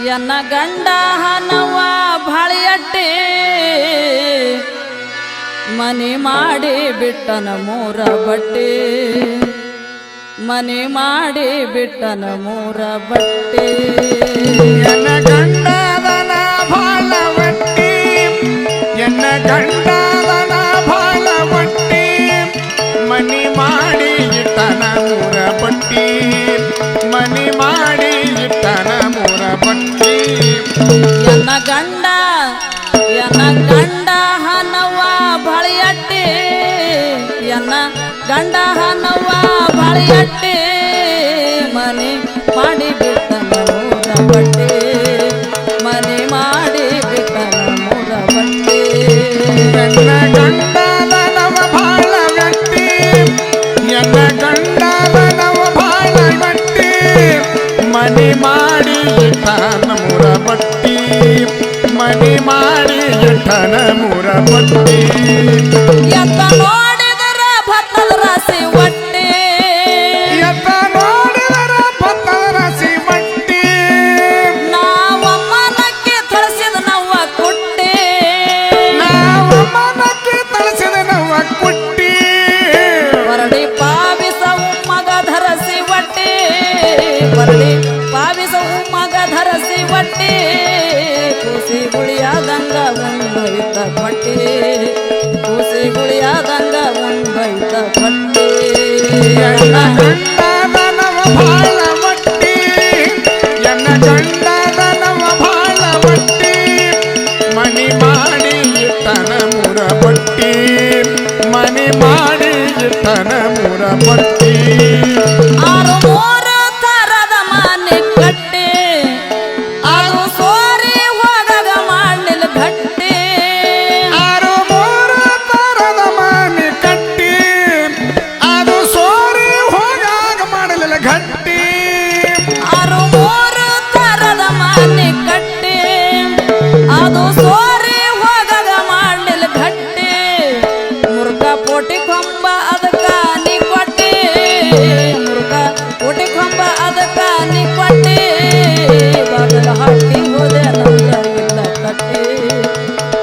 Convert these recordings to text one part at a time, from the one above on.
ಎನ್ನ ಗಂಡ ಹನವ ಭಾಳಿಯಟ್ಟೆ ಮನೆ ಮಾಡಿ ಬಿಟ್ಟನ ಮೂರ ಬಟ್ಟೆ ಮನೆ ಮಾಡಿ ಬಿಟ್ಟನ ಮೂರ ಬಟ್ಟೆ ಎನ್ನ ಗಂಡದನ ಭಾಳ ಬಟ್ಟಿ ಎನ್ನ ಗಂಡದನ ಭಾಳ ಬಟ್ಟಿ ಮನೆ ಮಾಡಿ ಇಟ್ಟನ ಮೂರ ಬಟ್ಟಿ ಮನೆ ಮಾಡಿ ಇಟ್ಟನ ಮೂರ ಬಟ್ಟಿ ಎನ್ನ ಗಂಡ ಹನವ ಭಾಳಿಯಟ್ಟೆ ಎನ್ನ ಗಂಡ ಹನವ ಭಾಳಿಯಟ್ಟೆ ಮನೆ ಮಾಡಿ ಬಿಟ್ಟನ ಮೂರ ಬಟ್ಟೆ ಮನೆ ಮಾಡಿ ಬಿಟ್ಟನ ಮೂರ ಬಟ್ಟೆ ಎನ್ನ ಗಂಡದನವ ಭಾಳ ಗಟ್ಟಿ ಎನ್ನ ಗಂಡದನವ ಭಾಳ ಗಟ್ಟಿ ಮನೆ ಮಾಡಿ ಇಟ್ಟನ ಮೂರ ಬಟ್ಟಿ ಮನೆ ಮಾಡಿ ಇಟ್ಟನ ಮೂರ ಬಟ್ಟಿ ಎತ್ತ ನೋಡಿದರ ಭತ್ತದ ರಾಸಿ ಒಟ್ಟೆ ಎತ್ತ ನೋಡಿದರ ಭತ್ತದ ರಾಸಿ ಬಟ್ಟಿ ನಾವಮ್ಮನಕ್ಕೆ ತಳಿಸಿದ ನವ್ವ ಕುಟ್ಟೆ ನಾವಮ್ಮನಕ್ಕೆ ತಳಿಸಿದ ನವ್ವ ಕುಟ್ಟಿ ಬರಡಿ ಪಾವಿಸವು ಮಗ ಧರಸಿ ಒಟ್ಟೆ ಬರಡಿ ಪಾವಿಸವು ಮಗ ಧರಸಿ ಒಟ್ಟೆ ಕೂಸಿ ಗುಳಿಯಾದಂಗ ಉಂಬೈತ ಬಟ್ಟೆ ಕೂಸಿ ಗುಳಿಯಾದಂಗ ಉಂಬೈತ ಬಟ್ಟೆ ಎನ್ನ ಗಂಡದನವ ಭಾಳ ಬಟ್ಟಿ ಎನ್ನ ಗಂಡದನವ ಭಾಳ ಬಟ್ಟಿ ಮನೆ ಮಾಡಿ ಇಟ್ಟನ ಮೂರ ಬಟ್ಟಿ ಮನೆ ಮಾಡಿ ಇಟ್ಟನ ಮೂರ ಬಟ್ಟಿ ಆರು ಮೂರು ತರದ ಮನೆ ಕಟ್ಟೆ ಅದು ಸೋರಿ ಹೋಗಗ ಮಾಡಲಿಲ್ಲ ಗಟ್ಟೆ ಆರು ಮೂರು ತರದ ಮನೆ ಕಟ್ಟಿ ಅದು ಸೋರಿ ಹೋಗಾಗ ಮಾಡಲಿಲ್ಲ ಗಟ್ಟಿ ಆರು ಮೂರು ತರದ ಮನೆ ಕಟ್ಟೆ ಅದು ಸೋರಿ ಹೋಗಗ ಮಾಡಲಿಲ್ಲ ಗಟ್ಟೆ ಮುರುಕ ಪೋಟಿ ಕೊಂಬ ಅದಕ್ಕ ನೀ ಕೊಟ್ಟೆ ಮುರುಕ ಪೋಟಿ ಕೊಂಬ ಅದಕ್ಕ ನೀ ಕೊಟ್ಟೆ ಬಾಗಲ ಹಾಕಿ ಹೋದೆ ನಂದ ಇಲ್ಲ ತಟ್ಟೆ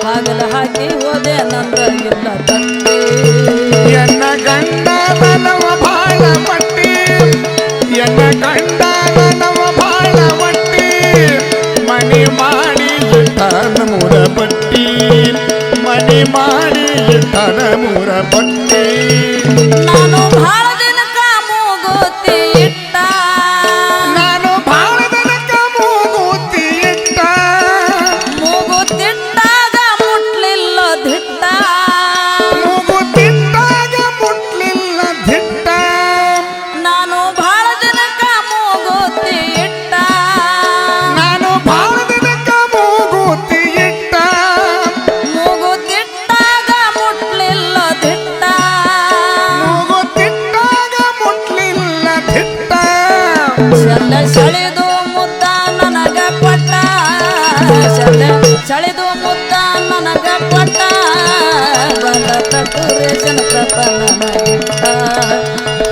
ಬಾಗಲ ಹಾಕಿ ಹೋದೆ ನಂದ ಇಲ್ಲ ತಟ್ಟೆ ಎನ್ನ ಗಂಡದನವ ಭಾಳ ಬಟ್ಟಿ ಎನ್ನ ಗಂಡದನವ ಭಾಳ ಬಟ್ಟಿ ಮನೆ ಮಾಡಿ ಇಟ್ಟನ ಮೂರ ಬಟ್ಟಿ ಮನೆ ಮಾಡಿ ಇಟ್ಟನ ಮೂರ ಬಟ್ಟಿ ನಾನು ಬಹಳ ದಿನಕ ಮೂಗುತ್ತಿ ಇಟ್ಟ ನಾನು ಭಾಳ ದಿನಕ್ಕ ಮೂಗುತ್ತಿ ಇಟ್ಟ ಮೂಗುತ್ತಿಟ್ಟಾಗ ಮುಟ್ಲಿಲ್ಲ ದಿಟ್ಟ ಮೂಗುತ್ತಿಟ್ಟಾಗ ಮುಟ್ಲಿಲ್ಲ ದಿಟ್ಟ ನಾನು ಬಹಳ ದಿನಕ ಮೂಗುತ್ತಿ ಇಟ್ಟ ನಾನು ಭಾಳ ದಿನಕ್ಕ ಮೂಗುತ್ತಿ ಇಟ್ಟ ಮೂಗುತ್ತಿಟ್ಟಾಗ ಮುಟ್ಲಿಲ್ಲ ದಿಟ್ಟ ಮೂಗುತ್ತಿಟ್ಟಾಗ ಮುಟ್ಲಿಲ್ಲ ದಿಟ್ಟ ಶಲ್ಲ ಸೆಳೆದು ಮುದ್ದ ನನಗ ಕೊಟ್ಟ ಶಲ್ಲ ಸೆಳೆದು ಮುದ್ದ ನನಗ ಕೊಟ್ಟ ಬಾಲ ಪ್ರಟು ರೇಷನ್ ಪ್ರಪನನ ಬಿಟ್ಟ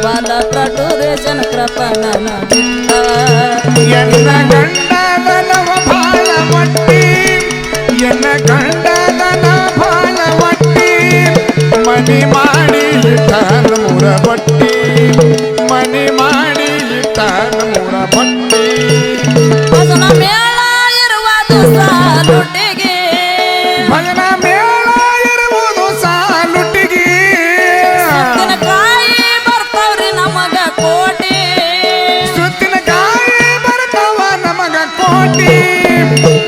ಬಾಲ ಪ್ರಟು ರೇಷನ್ ಪ್ರಪನನ ಬಿಟ್ಟ ಎನ್ನ ಗಂಡದನವ ಭಾಳ ಬಟ್ಟಿ ಎನ್ನ ಗಂಡದನ ಭಾಳ ಬಟ್ಟಿ ಮನೆ ಮಾಡಿ ಇಟ್ಟನ ಮೂರ ಬಟ್ಟಿ ಮನೆ ಮಾಡಿ ಇಟ್ಟನ ಮೂರ ಬಟ್ಟಿ ಭಜನ ಮೇಳ ಇರುವುದು ಸಾಲುಟಿಗೆ ಭಜನ ಮೇಳ ಇರುವುದು ಸಾಲುಟಿಗೆ ಕಾಯಿ ಬರ್ತಾವ್ರಿ ನಮಗ ಕೋಟಿ ಸುತ್ತಿನ ಕಾಯಿ ಬರ್ತಾವ ನಮಗ ಕೋಟಿ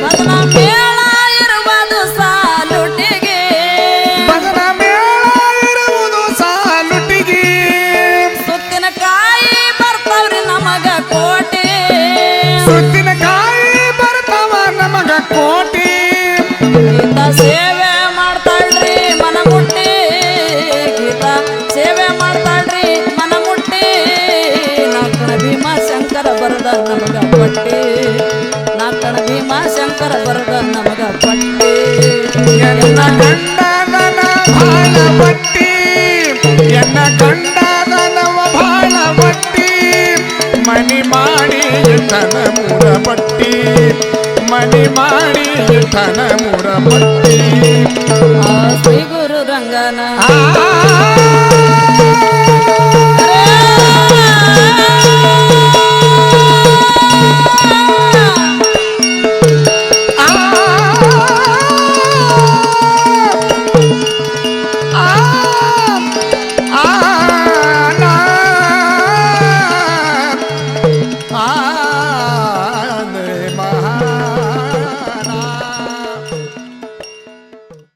ಭಜನ ಮೇಳ ಇರುವುದು ಸಾಲುಟಿಗೆ ಭಜನ ಮೇಳ ಇರುವುದು ಸಾಲುಟಿಗೆ ಸುತ್ತಿನ ಕಾಯಿ ಬರ್ತಾವ್ರಿ ನಮಗ ಕೋಟಿ ಸುತ್ತಿನ ಕಾಯಿ ಬರ್ತಾವ ನಮಗ ಕೋಟಿ ಗೀತ ಸೇವೆ ಮಾಡ್ತಾಳ್ರಿ ಮನ ಮುಟ್ಟಿ ಗೀತ ಸೇವೆ ಮಾಡ್ತಾಳ್ರಿ ಮನ ಮುಟ್ಟಿ ನಾಲ್ಕಣ ಭೀಮಾಶಂಕರ ಬರದ ನಮಗ ಪಟ್ಟಿ ನಾಲ್ಕಣ ಭೀಮಾಶಂಕರ ಬರದ ನಮಗ ಪಟ್ಟಿ ಎನ್ನ ಗಂಡದನ ಭಾಳ ಬಟ್ಟಿ ಎನ್ನ ಗಂಡದನವ ಭಾಳ ಬಟ್ಟಿ ಮನೆ ಮಾಡಿ ಇಟ್ಟ ಇಟ್ಟನ ಮೂರ ಬಟ್ಟಿ ಮನಿ ಮಾಡಿ ಇಟ್ಟನ ಮೂರ ಬಟ್ಟಿ ಶ್ರೀ ಗುರು ರಂಗನ ಆ